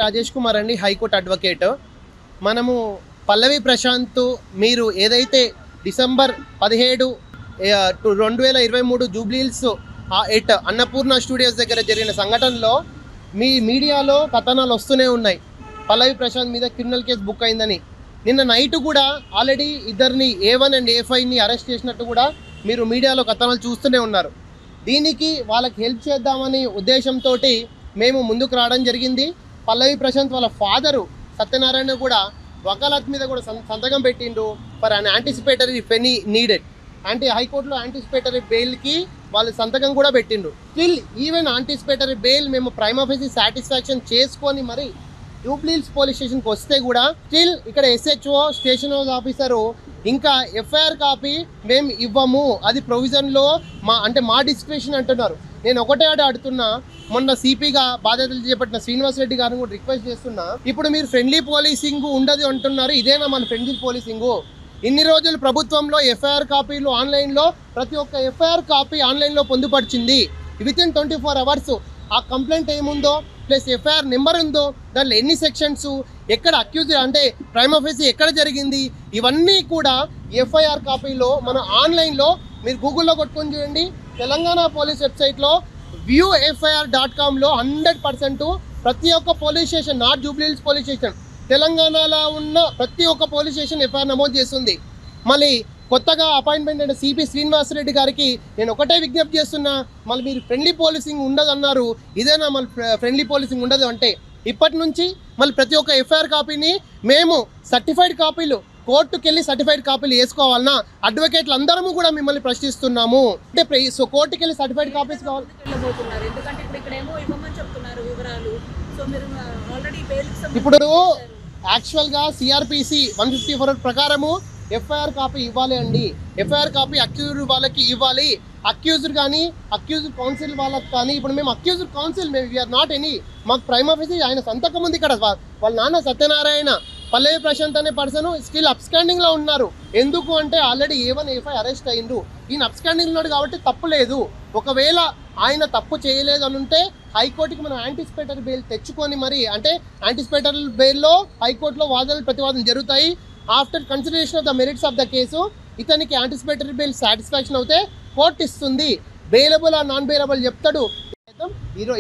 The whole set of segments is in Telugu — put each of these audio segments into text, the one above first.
రాజేష్ కుమార్ అండి, హైకోర్టు అడ్వకేట్. మనము పల్లవి ప్రశాంత్ మీరు ఏదైతే December 17, 2023 Jubilee Hills at Annapurna studios దగ్గర జరిగిన సంఘటనలో మీ మీడియాలో కథనాలు వస్తూనే ఉన్నాయి. పల్లవి ప్రశాంత్ మీద క్రిమినల్ కేసు బుక్ అయిందని. నిన్న నైట్ కూడా ఆల్రెడీ ఇద్దరిని A1 అండ్ A5ని అరెస్ట్ చేసినట్టు కూడా మీరు మీడియాలో కథనాలు చూస్తూనే ఉన్నారు. దీనికి వాళ్ళకి హెల్ప్ చేద్దామని ఉద్దేశంతో మేము ముందుకు రావడం జరిగింది. పల్లవి ప్రశాంత్ వాళ్ళ ఫాదరు సత్యనారాయణ కూడా వకాలత్ మీద కూడా సంతకం పెట్టిండు ఫర్ అన్ యాంటిసిపేటరీ ఫెనీ నీడెడ్. హైకోర్టులో యాంటిసిపేటరీ బెయిల్కి వాళ్ళు సంతకం కూడా పెట్టిండు. స్టిల్ ఈవెన్ యాంటిసిపేటరీ బెయిల్ మేము ప్రైమా ఫేసి సాటిస్ఫాక్షన్ చేసుకొని మరి జూబ్లీహిల్స్ పోలీస్ స్టేషన్కి వస్తే కూడా స్టిల్ ఇక్కడ SHO స్టేషన్ హౌస్ ఆఫీసరు ఇంకా FIR కాపీ మేము ఇవ్వము, అది ప్రొవిజన్లో మా డిస్క్రిప్షన్ అంటున్నారు. నేను ఒకటే అడుగుతున్నా, మొన్న CPగా బాధ్యతలు చేపట్టిన శ్రీనివాస్ రెడ్డి గారిని కూడా రిక్వెస్ట్ చేస్తున్నా, ఇప్పుడు మీరు ఫ్రెండ్లీ పోలీసింగ్ ఉండదు అంటున్నారు, ఇదేనా మన ఫ్రెండ్లీ పోలీసింగు? ఇన్ని రోజులు ప్రభుత్వంలో FIR కాపీలు ఆన్లైన్లో ప్రతి ఒక్క FIR కాపీ ఆన్లైన్లో పొందుపరిచింది. వితిన్ 24 అవర్స్ ఆ కంప్లైంట్ ఏముందో ప్లస్ FIR నెంబర్ ఉందో, దాంట్లో ఎన్ని సెక్షన్స్, ఎక్కడ అక్యూజ్ ప్రైమా ఫేసి ఎక్కడ జరిగింది, ఇవన్నీ కూడా FIR కాపీలో మన ఆన్లైన్లో మీరు గూగుల్లో కొట్టుకొని చూడండి. తెలంగాణ పోలీస్ వెబ్సైట్లో viewfir.comలో 100% ప్రతి ఒక్క police station, not Jubilee Hills police station, తెలంగాణలో ఉన్న ప్రతి ఒక్క పోలీస్ స్టేషన్ FIR నమోదు చేస్తుంది. మళ్ళీ కొత్తగా అపాయింట్మెంట్ అయిన CP శ్రీనివాస్ రెడ్డి గారికి నేను ఒకటే విజ్ఞప్తి చేస్తున్నా, మళ్ళీ మీరు ఫ్రెండ్లీ పోలీసింగ్ ఉండదు అన్నారు, ఇదేనా మళ్ళీ ఫ్రెండ్లీ పోలీసింగ్ ఉండదు అంటే ఇప్పటి నుంచి మళ్ళీ ప్రతి ఒక్క FIR కాపీని మేము సర్టిఫైడ్ కాపీలు కోర్టుకు వెళ్ళి సర్టిఫైడ్ కాపీలు వేసుకోవాలన్నా అడ్వకేట్లు అందరము కూడా మిమ్మల్ని ప్రశ్నిస్తున్నాము. అంటే కోర్టుకి వెళ్ళి సర్టిఫైడ్ కాపీస్ కావాలి. ఇప్పుడు యాక్చువల్గా CRPC 154 ప్రకారము FIR కాపీ ఇవ్వాలి అండి. FIR కాపీ అక్యూజ్డ్ వాళ్ళకి ఇవ్వాలి. అక్యూజ్డ్ కానీ అక్యూజ్డ్ కౌన్సిల్ వాళ్ళకి కానీ, ఇప్పుడు మేము అక్యూజ్డ్ కౌన్సిల్, మేము వీఆర్ నాట్ ఎనీ, మాకు ప్రైమా ఫేసి ఆయన సంతకం ఉంది ఇక్కడ. వాళ్ళ నాన్న సత్యనారాయణ, పల్లవి ప్రశాంత్ అనే పర్సన్ స్టిల్ అబ్స్కాండింగ్లో ఉన్నారు. ఎందుకు అంటే ఆల్రెడీ A1 A5 అరెస్ట్ అయ్యిండు. ఈయన అబ్స్కాండింగ్ ఉన్నాడు కాబట్టి తప్పు లేదు. ఒకవేళ ఆయన తప్పు చేయలేదు అని ఉంటే హైకోర్టుకి మనం యాంటిసిపేటరీ బెయిల్ తెచ్చుకొని మరి, యాంటిసిపేటరీ బెయిల్లో హైకోర్టులో వాదనలు ప్రతివాదనలు జరుగుతాయి. After consideration of the merits of the case ఇతనికి యాంటిసిపేటరీ బెయిల్ సాటిస్ఫాక్షన్ అవుతే కోర్టు ఇస్తుంది. బెయిలబుల్ ఆ నాన్ బెయిలబుల్ చెప్తాడు.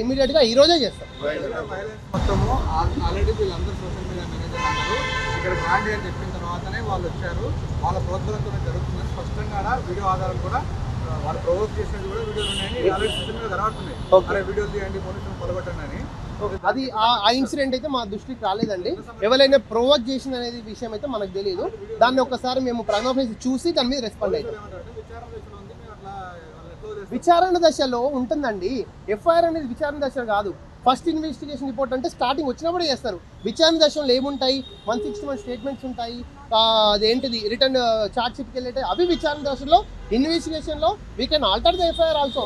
ఇమీడియట్గా ఈరోజే చేస్తాం. ఇక్కడ రాండి అని చెప్పిన తర్వాతనే వాళ్ళు వచ్చారు. వాళ్ళ ప్రోత్సాహంతో జరుగుతుందని స్పష్టంగా వీడియో ఆధారం కూడా వాళ్ళు ప్రొవోక్ చేసినట్టు కూడా వీడియోలు ఉన్నాయని ఆల్రెడీ సిస్టమ్ మీద కనబడుతున్నాయి. వీడియోలు తీయండి, పోలీసులు పొలగొట్టండి అని. అది ఆ ఇన్సిడెంట్ అయితే మా దృష్టికి రాలేదండి. ఎవరైనా ప్రొవోక్ చేసిన అనేది విషయం అయితే మనకు తెలియదు. దాన్ని ఒకసారి మేము ప్రైమా ఫేసి చూసి దాని మీద రెస్పాండ్ అవుతాం. విచారణ దశలో ఉంటుందండి. FIR అనేది విచారణ దశ కాదు. ఫస్ట్ ఇన్వెస్టిగేషన్ రిపోర్ట్ అంటే స్టార్టింగ్ వచ్చినప్పుడే చేస్తారు. విచారణ దశలో ఏముంటాయి, 161 స్టేట్మెంట్స్ ఉంటాయి, అదేంటిది రిటర్న్ ఛార్జ్ షీట్కి వెళ్ళేటాయి, అవి విచారణ దశలో. ఇన్వెస్టిగేషన్లో we can alter the FIR also.